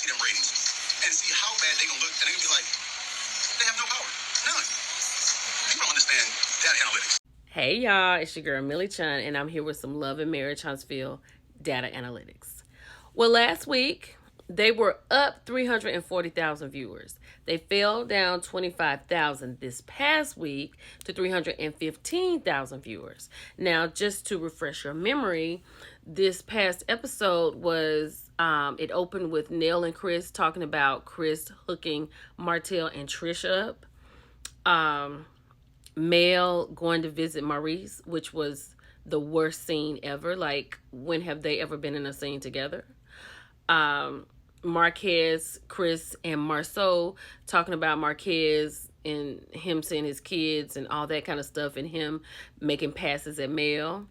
see them ratings and see how bad they gonna look, and they gonna be like, they have no power, none. People don't understand data analytics. Hey y'all, it's your girl Millie Chun, and I'm here with some Love and Marriage Huntsville data analytics. Well, last week they were up 340,000 viewers. They fell down 25,000 this past week to 315,000 viewers. Now, just to refresh your memory, this past episode was it opened with Nell and Chris talking about Chris hooking Martell and Trish up. Mel going to visit Maurice, which was the worst scene ever. Like, when have they ever been in a scene together? Marquez, Chris, and Marceau talking about Marquez and him seeing his kids and all that kind of stuff, and him making passes at Mel.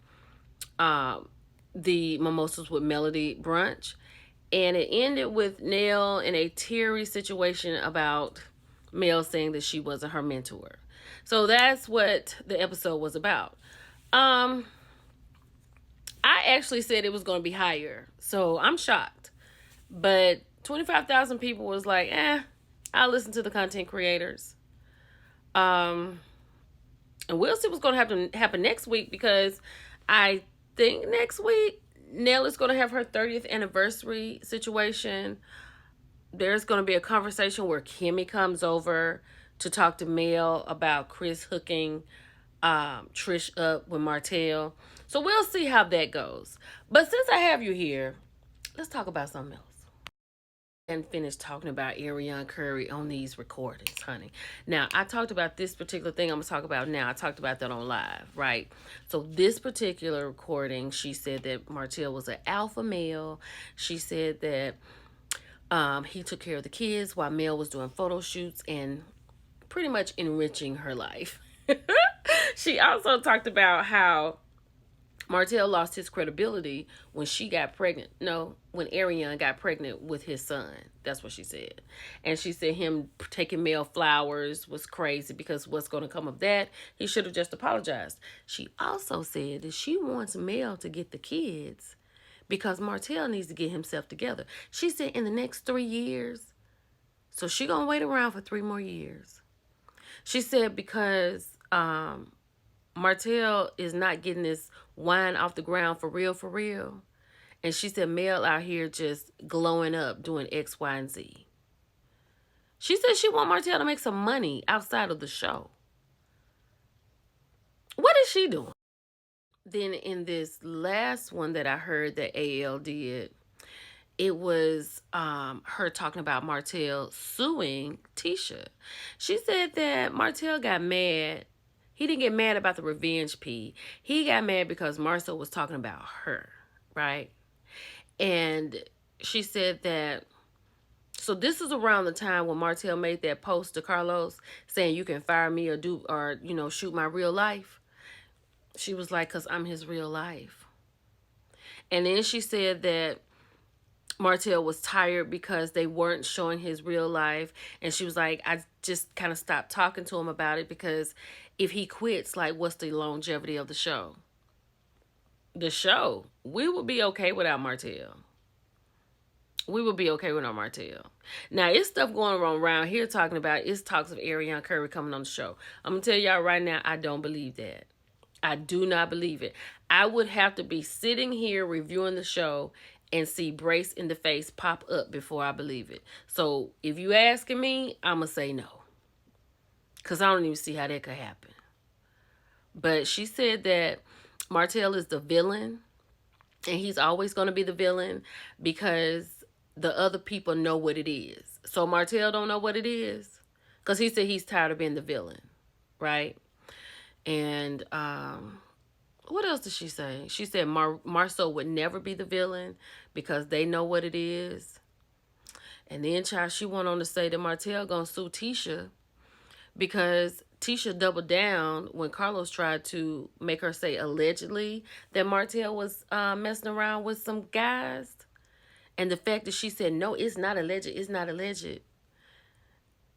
The Mimosas with Melody brunch. And it ended with Nell in a teary situation about Mel saying that she wasn't her mentor. So that's what the episode was about. I actually said it was going to be higher, so I'm shocked. But 25,000 people was like, I'll listen to the content creators. And we'll see what's going to happen next week, because I think next week Nell is going to have her 30th anniversary situation. There's going to be a conversation where Kimmy comes over to talk to Mel about Chris hooking Trish up with Martell. So we'll see how that goes. But since I have you here, let's talk about something else. And finish talking about Arion Curry on these recordings, honey. Now, I talked about this particular thing I'm going to talk about now. I talked about that on live, right? So this particular recording, she said that Martell was an alpha male. She said that he took care of the kids while Mel was doing photo shoots and pretty much enriching her life. She also talked about how Martell lost his credibility when she got pregnant. No, when Arion got pregnant with his son. That's what she said. And she said him taking Mel flowers was crazy, because what's going to come of that? He should have just apologized. She also said that she wants Mel to get the kids because Martell needs to get himself together. She said in the next 3 years. So she going to wait around for 3 more years. She said because Martell is not getting this wine off the ground for real. And she said Mel out here just glowing up doing X, Y, and Z. She said she want Martell to make some money outside of the show. What is she doing? Then in this last one that I heard that AL did, it was her talking about Martell suing Tisha. She said that Martell got mad. He didn't get mad about the revenge P. He got mad because Marcel was talking about her, right? And she said that, so this is around the time when Martell made that post to Carlos saying you can fire me or shoot my real life. She was like, because I'm his real life. And then she said that Martell was tired because they weren't showing his real life. And she was like, I just kind of stopped talking to him about it, because if he quits, like, what's the longevity of the show? The show, we would be okay without Martell. We would be okay without Martell. Now, it's stuff going on around here talking about, it's talks of Arion Curry coming on the show. I'm going to tell y'all right now, I don't believe that. I do not believe it. I would have to be sitting here reviewing the show and see Brace in the face pop up before I believe it. So if you asking me, I'm going to say no. Because I don't even see how that could happen. But she said that Martell is the villain. And he's always going to be the villain because the other people know what it is. So Martell don't know what it is. Because he said he's tired of being the villain. Right? And what else did she say? She said Marceau would never be the villain because they know what it is. And then, child, she went on to say that Martell gonna sue Tisha because Tisha doubled down when Carlos tried to make her say allegedly that Martell was messing around with some guys. And the fact that she said, no, it's not alleged, it's not alleged.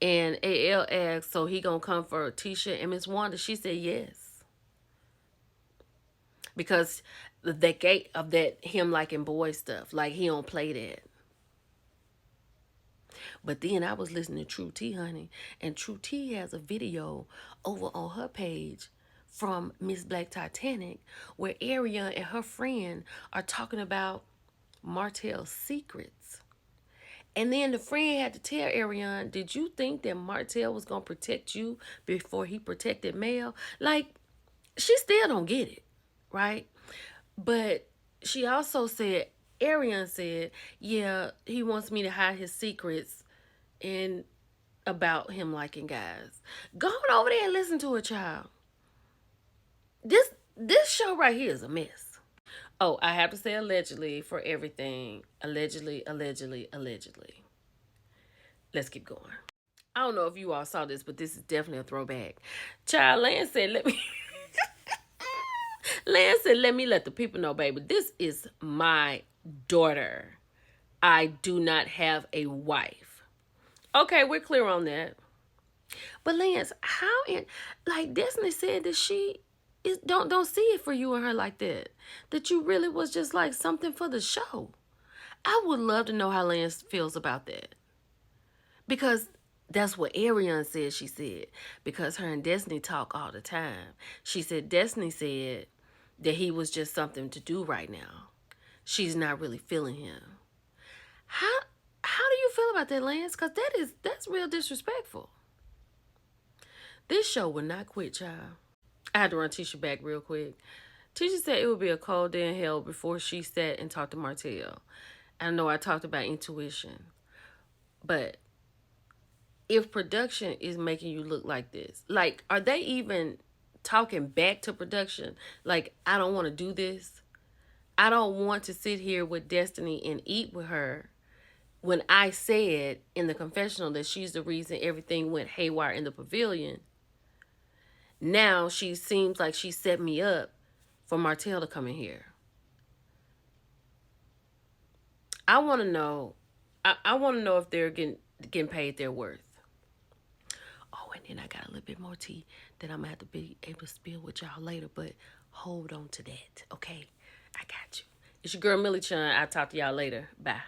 And AL asked, so he gonna come for Tisha and Miss Wanda? She said yes. Because the gate of that him liking boy stuff, like he don't play that. But then I was listening to True T, honey, and True T has a video over on her page from Miss Black Titanic where Arion and her friend are talking about Martell's secrets. And then the friend had to tell Arion, did you think that Martell was going to protect you before he protected Mel? Like, she still don't get it, right? But she also said, Arion said, yeah, he wants me to hide his secrets and about him liking guys. Go on over there and listen to it, child. This show right here is a mess. Oh, I have to say allegedly for everything. Allegedly, allegedly, allegedly. Let's keep going. I don't know if you all saw this, but this is definitely a throwback. Child, Lance said, Lance said, let me let the people know, baby. This is my daughter. I do not have a wife. Okay, we're clear on that. But Lance, how in like Destiny said that she is don't see it for you and her like that. That you really was just like something for the show. I would love to know how Lance feels about that. Because that's what Arion said she said. Because her and Destiny talk all the time. She said Destiny said that he was just something to do right now. She's not really feeling him. How do you feel about that, Lance? Because that's real disrespectful. This show will not quit, child. I had to run Tisha back real quick. Tisha said it would be a cold day in hell before she sat and talked to Martell. I know I talked about intuition. But if production is making you look like this, like, are they even talking back to production? Like, I don't want to do this. I don't want to sit here with Destiny and eat with her when I said in the confessional that she's the reason everything went haywire in the pavilion. Now she seems like she set me up for Martell to come in here. I want to know. I want to know if they're getting paid their worth. Oh, and then I got a little bit more tea that I'm gonna have to be able to spill with y'all later. But hold on to that, okay? I got you. It's your girl Millie Chun. I'll talk to y'all later. Bye.